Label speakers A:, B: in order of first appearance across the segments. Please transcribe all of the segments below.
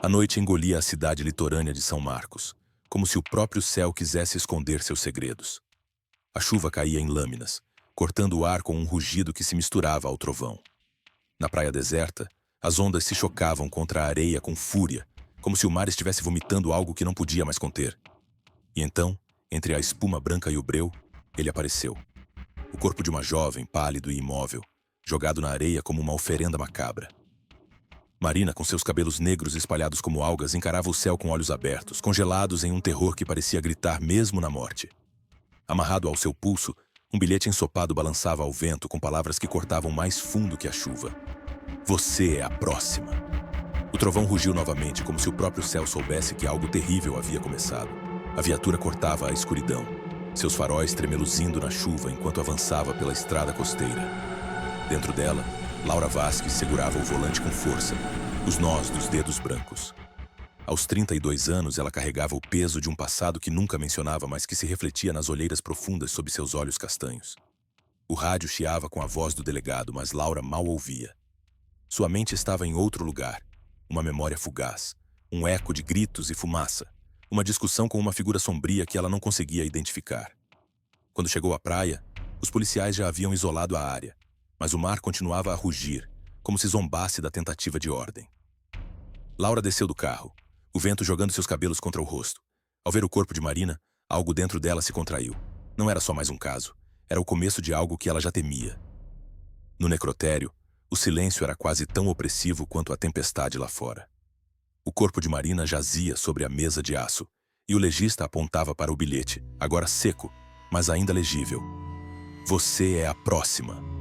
A: A noite engolia a cidade litorânea de São Marcos, como se o próprio céu quisesse esconder seus segredos. A chuva caía em lâminas, cortando o ar com um rugido que se misturava ao trovão. Na praia deserta, as ondas se chocavam contra a areia com fúria, como se o mar estivesse vomitando algo que não podia mais conter. E então, entre a espuma branca e o breu, ele apareceu. O corpo de uma jovem, pálido e imóvel, jogado na areia como uma oferenda macabra. Marina, com seus cabelos negros espalhados como algas, encarava o céu com olhos abertos, congelados em um terror que parecia gritar mesmo na morte. Amarrado ao seu pulso, um bilhete ensopado balançava ao vento com palavras que cortavam mais fundo que a chuva. Você é a próxima. O trovão rugiu novamente, como se o próprio céu soubesse que algo terrível havia começado. A viatura cortava a escuridão, seus faróis tremeluzindo na chuva enquanto avançava pela estrada costeira. Dentro dela, Laura Vasques segurava o volante com força, os nós dos dedos brancos. Aos 32 anos, ela carregava o peso de um passado que nunca mencionava, mas que se refletia nas olheiras profundas sob seus olhos castanhos. O rádio chiava com a voz do delegado, mas Laura mal ouvia. Sua mente estava em outro lugar, uma memória fugaz, um eco de gritos e fumaça, uma discussão com uma figura sombria que ela não conseguia identificar. Quando chegou à praia, os policiais já haviam isolado a área, mas o mar continuava a rugir, como se zombasse da tentativa de ordem. Laura desceu do carro, o vento jogando seus cabelos contra o rosto. Ao ver o corpo de Marina, algo dentro dela se contraiu. Não era só mais um caso, era o começo de algo que ela já temia. No necrotério, o silêncio era quase tão opressivo quanto a tempestade lá fora. O corpo de Marina jazia sobre a mesa de aço, e o legista apontava para o bilhete, agora seco, mas ainda legível. Você é a próxima.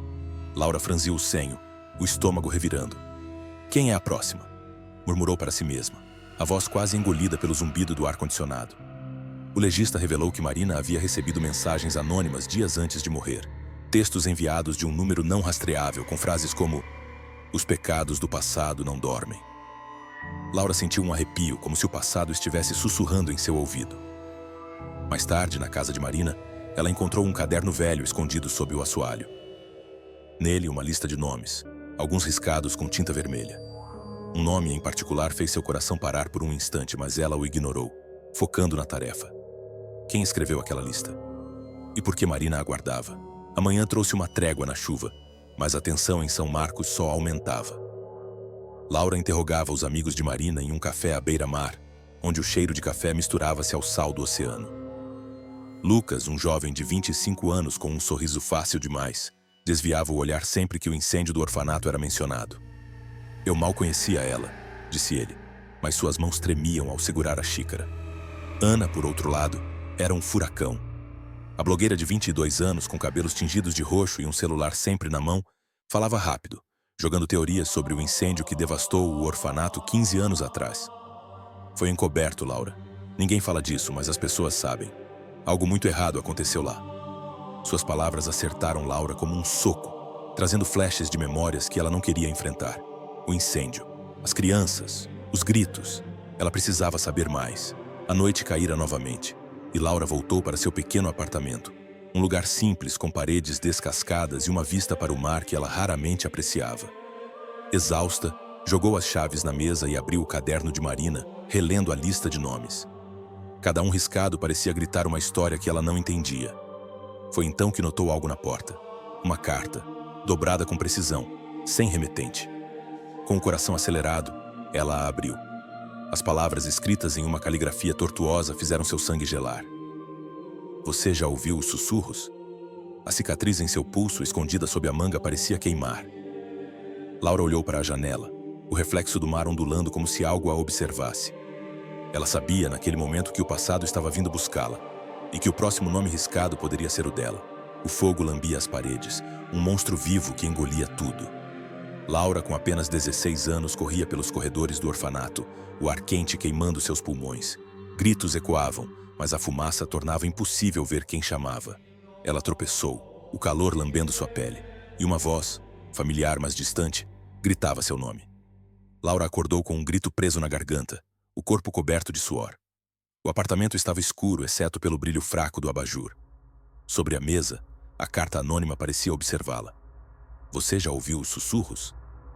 A: Laura franziu o senho, o estômago revirando. Quem é a próxima? Murmurou para si mesma, a voz quase engolida pelo zumbido do ar-condicionado. O legista revelou que Marina havia recebido mensagens anônimas dias antes de morrer. Textos enviados de um número não rastreável, com frases como: os pecados do passado não dormem. Laura sentiu um arrepio, como se o passado estivesse sussurrando em seu ouvido. Mais tarde, na casa de Marina, ela encontrou um caderno velho escondido sob o assoalho. Nele, uma lista de nomes, alguns riscados com tinta vermelha. Um nome em particular fez seu coração parar por um instante, mas ela o ignorou, focando na tarefa. Quem escreveu aquela lista? E por que Marina aguardava? A manhã trouxe uma trégua na chuva, mas a tensão em São Marcos só aumentava. Laura interrogava os amigos de Marina em um café à beira-mar, onde o cheiro de café misturava-se ao sal do oceano. Lucas, um jovem de 25 anos com um sorriso fácil demais, desviava o olhar sempre que o incêndio do orfanato era mencionado. Eu mal conhecia ela, disse ele, mas suas mãos tremiam ao segurar a xícara. Ana, por outro lado, era um furacão. A blogueira de 22 anos, com cabelos tingidos de roxo e um celular sempre na mão, falava rápido, jogando teorias sobre o incêndio que devastou o orfanato 15 anos atrás. Foi encoberto, Laura. Ninguém fala disso, mas as pessoas sabem. Algo muito errado aconteceu lá. Suas palavras acertaram Laura como um soco, trazendo flashes de memórias que ela não queria enfrentar. O incêndio, as crianças, os gritos. Ela precisava saber mais. A noite caíra novamente, e Laura voltou para seu pequeno apartamento. Um lugar simples, com paredes descascadas e uma vista para o mar que ela raramente apreciava. Exausta, jogou as chaves na mesa e abriu o caderno de Marina, relendo a lista de nomes. Cada um riscado parecia gritar uma história que ela não entendia. Foi então que notou algo na porta. Uma carta, dobrada com precisão, sem remetente. Com o coração acelerado, ela a abriu. As palavras escritas em uma caligrafia tortuosa fizeram seu sangue gelar. Você já ouviu os sussurros? A cicatriz em seu pulso, escondida sob a manga, parecia queimar. Laura olhou para a janela, o reflexo do mar ondulando como se algo a observasse. Ela sabia, naquele momento, que o passado estava vindo buscá-la, e que o próximo nome riscado poderia ser o dela. O fogo lambia as paredes, um monstro vivo que engolia tudo. Laura, com apenas 16 anos, corria pelos corredores do orfanato, o ar quente queimando seus pulmões. Gritos ecoavam, mas a fumaça tornava impossível ver quem chamava. Ela tropeçou, o calor lambendo sua pele, e uma voz, familiar mas distante, gritava seu nome. Laura acordou com um grito preso na garganta, o corpo coberto de suor. O apartamento estava escuro, exceto pelo brilho fraco do abajur. Sobre a mesa, a carta anônima parecia observá-la. Você já ouviu os sussurros?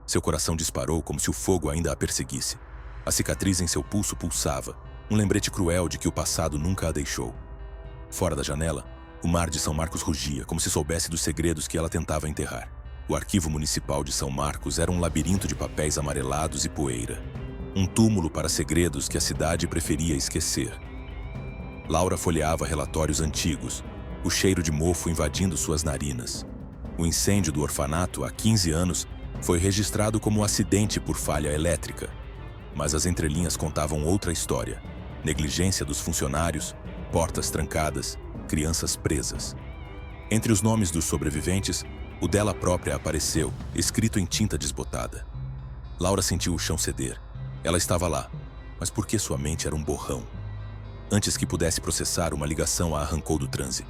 A: Seu coração disparou como se o fogo ainda a perseguisse. A cicatriz em seu pulso pulsava, um lembrete cruel de que o passado nunca a deixou. Fora da janela, o mar de São Marcos rugia, como se soubesse dos segredos que ela tentava enterrar. O arquivo municipal de São Marcos era um labirinto de papéis amarelados e poeira. Um túmulo para segredos que a cidade preferia esquecer. Laura folheava relatórios antigos, o cheiro de mofo invadindo suas narinas. O incêndio do orfanato, há 15 anos, foi registrado como um acidente por falha elétrica. Mas as entrelinhas contavam outra história. Negligência dos funcionários, portas trancadas, crianças presas. Entre os nomes dos sobreviventes, o dela própria apareceu, escrito em tinta desbotada. Laura sentiu o chão ceder. Ela estava lá, mas por que sua mente era um borrão? Antes que pudesse processar, uma ligação a arrancou do transe.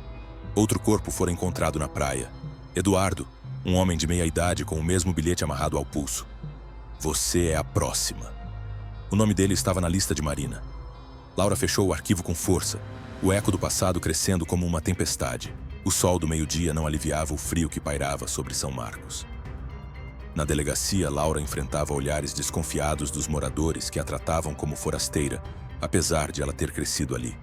A: Outro corpo fora encontrado na praia. Eduardo, um homem de meia-idade com o mesmo bilhete amarrado ao pulso. Você é a próxima. O nome dele estava na lista de Marina. Laura fechou o arquivo com força, o eco do passado crescendo como uma tempestade. O sol do meio-dia não aliviava o frio que pairava sobre São Marcos. Na delegacia, Laura enfrentava olhares desconfiados dos moradores que a tratavam como forasteira, apesar de ela ter crescido ali.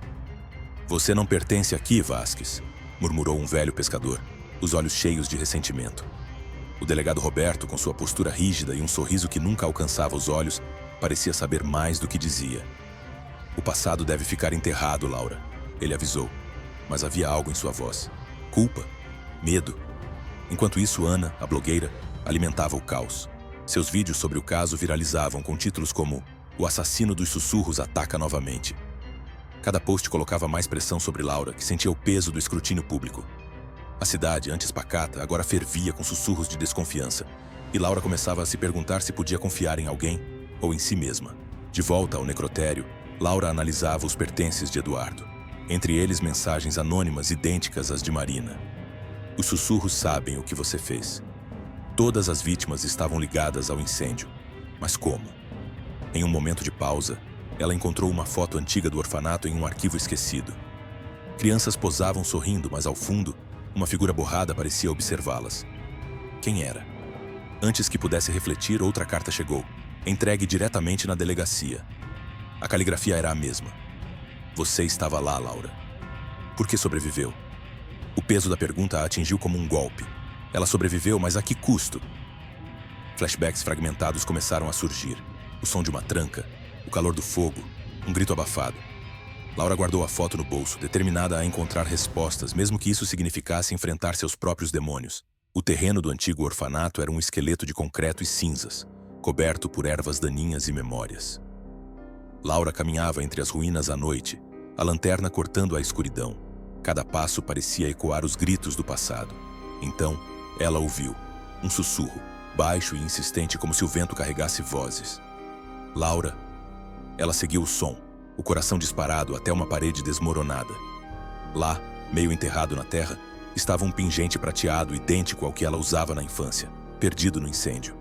A: Você não pertence aqui, Vasques, murmurou um velho pescador, os olhos cheios de ressentimento. O delegado Roberto, com sua postura rígida e um sorriso que nunca alcançava os olhos, parecia saber mais do que dizia. O passado deve ficar enterrado, Laura, ele avisou, mas havia algo em sua voz. Culpa? Medo? Enquanto isso, Ana, a blogueira, alimentava o caos. Seus vídeos sobre o caso viralizavam com títulos como "O assassino dos sussurros ataca novamente". Cada post colocava mais pressão sobre Laura, que sentia o peso do escrutínio público. A cidade, antes pacata, agora fervia com sussurros de desconfiança, e Laura começava a se perguntar se podia confiar em alguém ou em si mesma. De volta ao necrotério, Laura analisava os pertences de Eduardo. Entre eles, mensagens anônimas idênticas às de Marina. Os sussurros sabem o que você fez. Todas as vítimas estavam ligadas ao incêndio. Mas como? Em um momento de pausa, ela encontrou uma foto antiga do orfanato em um arquivo esquecido. Crianças posavam sorrindo, mas ao fundo, uma figura borrada parecia observá-las. Quem era? Antes que pudesse refletir, outra carta chegou, entregue diretamente na delegacia. A caligrafia era a mesma. Você estava lá, Laura. Por que sobreviveu? O peso da pergunta a atingiu como um golpe. Ela sobreviveu, mas a que custo? Flashbacks fragmentados começaram a surgir. O som de uma tranca, o calor do fogo, um grito abafado. Laura guardou a foto no bolso, determinada a encontrar respostas, mesmo que isso significasse enfrentar seus próprios demônios. O terreno do antigo orfanato era um esqueleto de concreto e cinzas, coberto por ervas daninhas e memórias. Laura caminhava entre as ruínas à noite, a lanterna cortando a escuridão. Cada passo parecia ecoar os gritos do passado. Então, ela ouviu um sussurro, baixo e insistente, como se o vento carregasse vozes. Laura. Ela seguiu o som, o coração disparado até uma parede desmoronada. Lá, meio enterrado na terra, estava um pingente prateado idêntico ao que ela usava na infância, perdido no incêndio.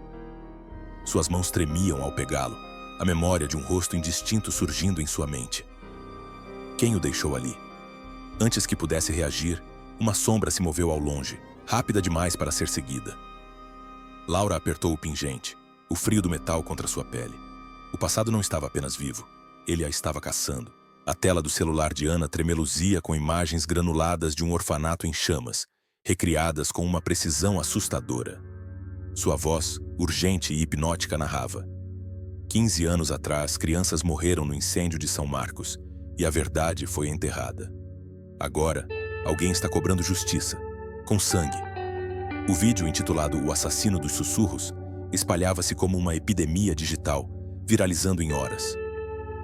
A: Suas mãos tremiam ao pegá-lo, a memória de um rosto indistinto surgindo em sua mente. Quem o deixou ali? Antes que pudesse reagir, uma sombra se moveu ao longe, rápida demais para ser seguida. Laura apertou o pingente, o frio do metal contra sua pele. O passado não estava apenas vivo, ele a estava caçando. A tela do celular de Ana tremeluzia com imagens granuladas de um orfanato em chamas, recriadas com uma precisão assustadora. Sua voz, urgente e hipnótica, narrava: 15 anos atrás, crianças morreram no incêndio de São Marcos, e a verdade foi enterrada. Agora, alguém está cobrando justiça, com sangue. O vídeo, intitulado "O Assassino dos Sussurros", espalhava-se como uma epidemia digital, viralizando em horas.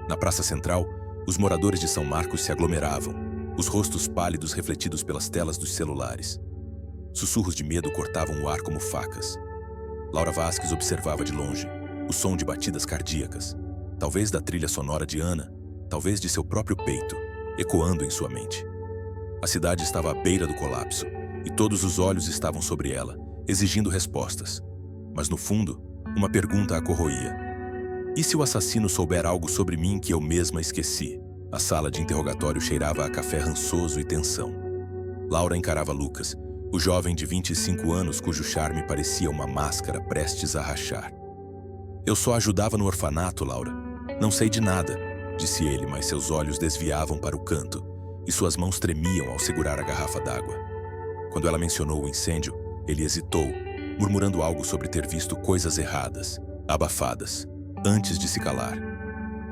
A: Na praça central, os moradores de São Marcos se aglomeravam, os rostos pálidos refletidos pelas telas dos celulares. Sussurros de medo cortavam o ar como facas. Laura Vasques observava de longe, o som de batidas cardíacas, talvez da trilha sonora de Ana, talvez de seu próprio peito, ecoando em sua mente. A cidade estava à beira do colapso, e todos os olhos estavam sobre ela, exigindo respostas. Mas no fundo, uma pergunta a corroía. E se o assassino souber algo sobre mim que eu mesma esqueci? A sala de interrogatório cheirava a café rançoso e tensão. Laura encarava Lucas, o jovem de 25 anos cujo charme parecia uma máscara prestes a rachar. Eu só ajudava no orfanato, Laura. Não sei de nada, disse ele, mas seus olhos desviavam para o canto e suas mãos tremiam ao segurar a garrafa d'água. Quando ela mencionou o incêndio, ele hesitou, murmurando algo sobre ter visto coisas erradas, abafadas, antes de se calar.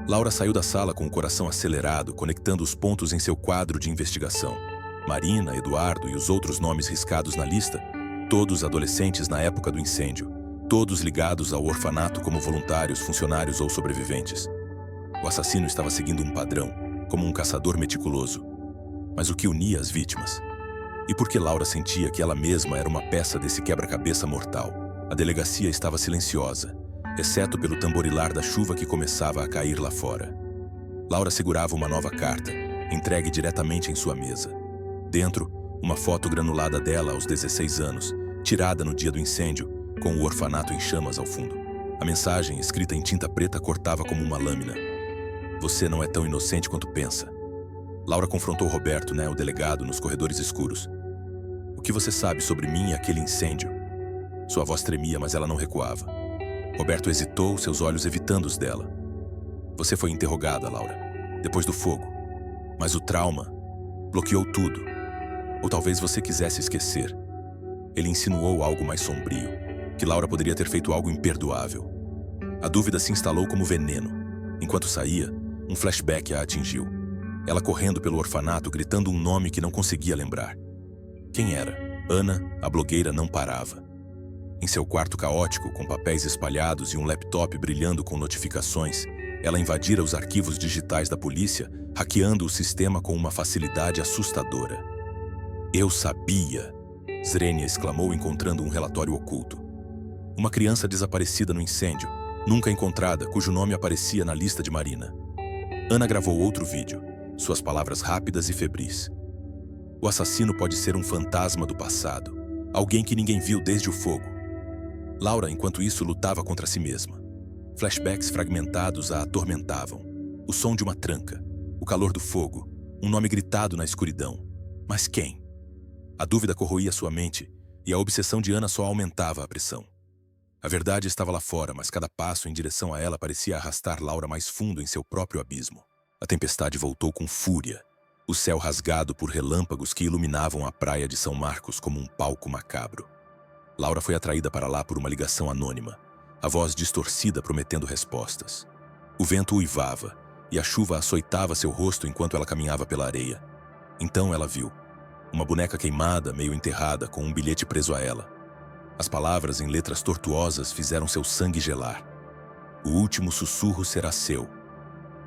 A: Laura saiu da sala com o coração acelerado, conectando os pontos em seu quadro de investigação. Marina, Eduardo e os outros nomes riscados na lista, todos adolescentes na época do incêndio, todos ligados ao orfanato como voluntários, funcionários ou sobreviventes. O assassino estava seguindo um padrão, como um caçador meticuloso. Mas o que unia as vítimas? E por que Laura sentia que ela mesma era uma peça desse quebra-cabeça mortal? A delegacia estava silenciosa, exceto pelo tamborilar da chuva que começava a cair lá fora. Laura segurava uma nova carta, entregue diretamente em sua mesa. Dentro, uma foto granulada dela aos 16 anos, tirada no dia do incêndio, com o orfanato em chamas ao fundo. A mensagem, escrita em tinta preta, cortava como uma lâmina. Você não é tão inocente quanto pensa. Laura confrontou Roberto, o delegado, nos corredores escuros. O que você sabe sobre mim e aquele incêndio? Sua voz tremia, mas ela não recuava. Roberto hesitou, seus olhos evitando os dela. Você foi interrogada, Laura, depois do fogo. Mas o trauma bloqueou tudo. Ou talvez você quisesse esquecer. Ele insinuou algo mais sombrio, que Laura poderia ter feito algo imperdoável. A dúvida se instalou como veneno. Enquanto saía, um flashback a atingiu. Ela correndo pelo orfanato, gritando um nome que não conseguia lembrar. Quem era? Ana, a blogueira, não parava. Em seu quarto caótico, com papéis espalhados e um laptop brilhando com notificações, ela invadira os arquivos digitais da polícia, hackeando o sistema com uma facilidade assustadora. Eu sabia! Zrenia exclamou, encontrando um relatório oculto. Uma criança desaparecida no incêndio, nunca encontrada, cujo nome aparecia na lista de Marina. Ana gravou outro vídeo, suas palavras rápidas e febris. O assassino pode ser um fantasma do passado, alguém que ninguém viu desde o fogo. Laura, enquanto isso, lutava contra si mesma. Flashbacks fragmentados a atormentavam. O som de uma tranca, o calor do fogo, um nome gritado na escuridão. Mas quem? A dúvida corroía sua mente, e a obsessão de Ana só aumentava a pressão. A verdade estava lá fora, mas cada passo em direção a ela parecia arrastar Laura mais fundo em seu próprio abismo. A tempestade voltou com fúria, o céu rasgado por relâmpagos que iluminavam a praia de São Marcos como um palco macabro. Laura foi atraída para lá por uma ligação anônima, a voz distorcida prometendo respostas. O vento uivava, e a chuva açoitava seu rosto enquanto ela caminhava pela areia. Então ela viu uma boneca queimada, meio enterrada, com um bilhete preso a ela. As palavras em letras tortuosas fizeram seu sangue gelar. O último sussurro será seu.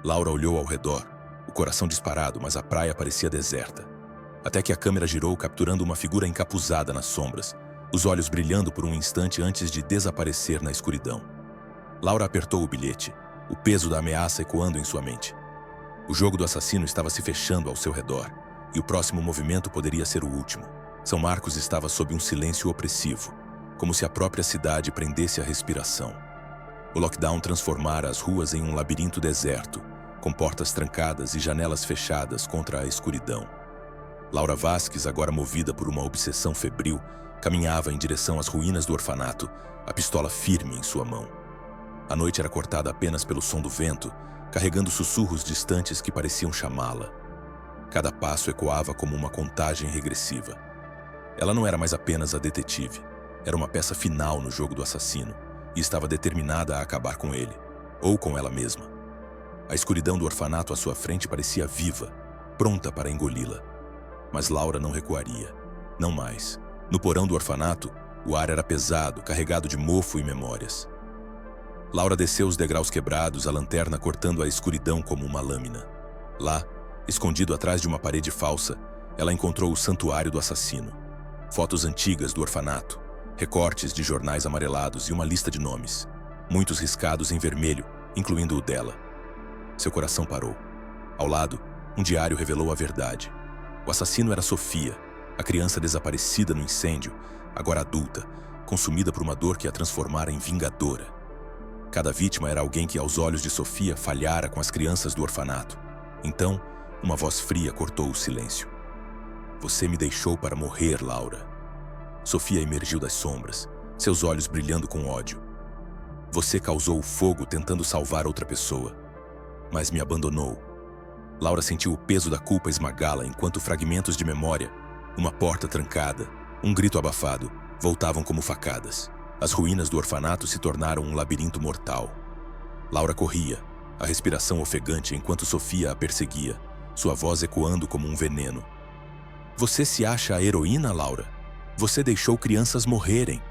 A: Laura olhou ao redor, o coração disparado, mas a praia parecia deserta. Até que a câmera girou, capturando uma figura encapuzada nas sombras, os olhos brilhando por um instante antes de desaparecer na escuridão. Laura apertou o bilhete, o peso da ameaça ecoando em sua mente. O jogo do assassino estava se fechando ao seu redor, e o próximo movimento poderia ser o último. São Marcos estava sob um silêncio opressivo, como se a própria cidade prendesse a respiração. O lockdown transformara as ruas em um labirinto deserto, com portas trancadas e janelas fechadas contra a escuridão. Laura Vasques, agora movida por uma obsessão febril, caminhava em direção às ruínas do orfanato, a pistola firme em sua mão. A noite era cortada apenas pelo som do vento, carregando sussurros distantes que pareciam chamá-la. Cada passo ecoava como uma contagem regressiva. Ela não era mais apenas a detetive. Era uma peça final no jogo do assassino e estava determinada a acabar com ele, ou com ela mesma. A escuridão do orfanato à sua frente parecia viva, pronta para engoli-la. Mas Laura não recuaria. Não mais. No porão do orfanato, o ar era pesado, carregado de mofo e memórias. Laura desceu os degraus quebrados, a lanterna cortando a escuridão como uma lâmina. Lá, escondido atrás de uma parede falsa, ela encontrou o santuário do assassino. Fotos antigas do orfanato, recortes de jornais amarelados e uma lista de nomes, muitos riscados em vermelho, incluindo o dela. Seu coração parou. Ao lado, um diário revelou a verdade. O assassino era Sofia, a criança desaparecida no incêndio, agora adulta, consumida por uma dor que a transformara em vingadora. Cada vítima era alguém que, aos olhos de Sofia, falhara com as crianças do orfanato. Então, uma voz fria cortou o silêncio. Você me deixou para morrer, Laura. Sofia emergiu das sombras, seus olhos brilhando com ódio. Você causou o fogo tentando salvar outra pessoa. mas me abandonou. Laura sentiu o peso da culpa esmagá-la enquanto fragmentos de memória, uma porta trancada, um grito abafado, voltavam como facadas. As ruínas do orfanato se tornaram um labirinto mortal. Laura corria, a respiração ofegante enquanto Sofia a perseguia, sua voz ecoando como um veneno. Você se acha a heroína, Laura? Você deixou crianças morrerem.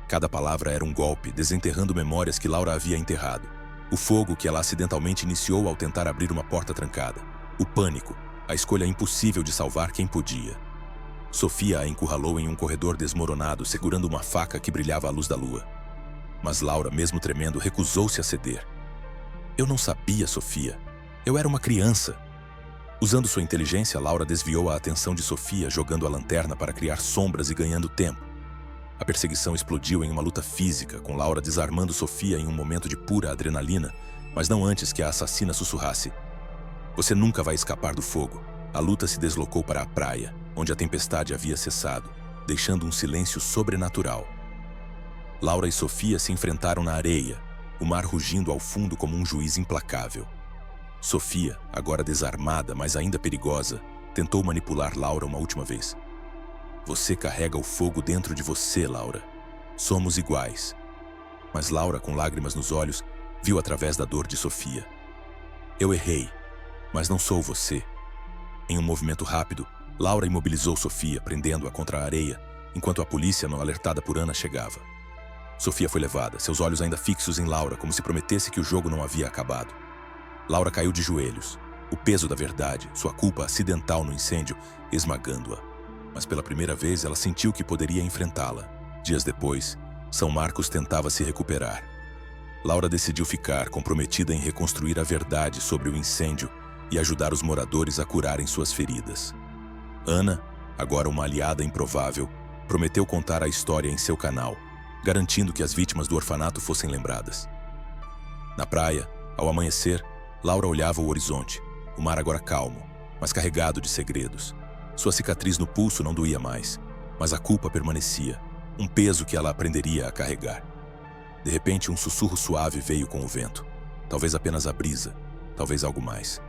A: Cada palavra era um golpe, desenterrando memórias que Laura havia enterrado. O fogo que ela acidentalmente iniciou ao tentar abrir uma porta trancada. O pânico, a escolha impossível de salvar quem podia. Sofia a encurralou em um corredor desmoronado, segurando uma faca que brilhava à luz da lua. Mas Laura, mesmo tremendo, recusou-se a ceder. Eu não sabia, Sofia. Eu era uma criança. Usando sua inteligência, Laura desviou a atenção de Sofia, jogando a lanterna para criar sombras e ganhando tempo. A perseguição explodiu em uma luta física, com Laura desarmando Sofia em um momento de pura adrenalina, mas não antes que a assassina sussurrasse. Você nunca vai escapar do fogo. A luta se deslocou para a praia, onde a tempestade havia cessado, deixando um silêncio sobrenatural. Laura e Sofia se enfrentaram na areia, o mar rugindo ao fundo como um juiz implacável. Sofia, agora desarmada, mas ainda perigosa, tentou manipular Laura uma última vez. Você carrega o fogo dentro de você, Laura. Somos iguais. Mas Laura, com lágrimas nos olhos, viu através da dor de Sofia. Eu errei, mas não sou você. Em um movimento rápido, Laura imobilizou Sofia, prendendo-a contra a areia, enquanto a polícia, não alertada por Ana, chegava. Sofia foi levada, seus olhos ainda fixos em Laura, como se prometesse que o jogo não havia acabado. Laura caiu de joelhos, o peso da verdade, sua culpa acidental no incêndio, esmagando-a. Mas pela primeira vez ela sentiu que poderia enfrentá-la. Dias depois, São Marcos tentava se recuperar. Laura decidiu ficar, comprometida em reconstruir a verdade sobre o incêndio e ajudar os moradores a curarem suas feridas. Ana, agora uma aliada improvável, prometeu contar a história em seu canal, garantindo que as vítimas do orfanato fossem lembradas. Na praia, ao amanhecer, Laura olhava o horizonte, o mar agora calmo, mas carregado de segredos. Sua cicatriz no pulso não doía mais, mas a culpa permanecia, um peso que ela aprenderia a carregar. De repente, um sussurro suave veio com o vento. Talvez apenas a brisa, talvez algo mais.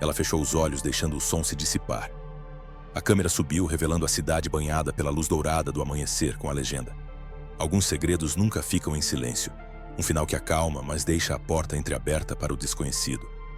A: Ela fechou os olhos, deixando o som se dissipar. A câmera subiu, revelando a cidade banhada pela luz dourada do amanhecer, com a legenda: alguns segredos nunca ficam em silêncio. Um final que acalma, mas deixa a porta entreaberta para o desconhecido.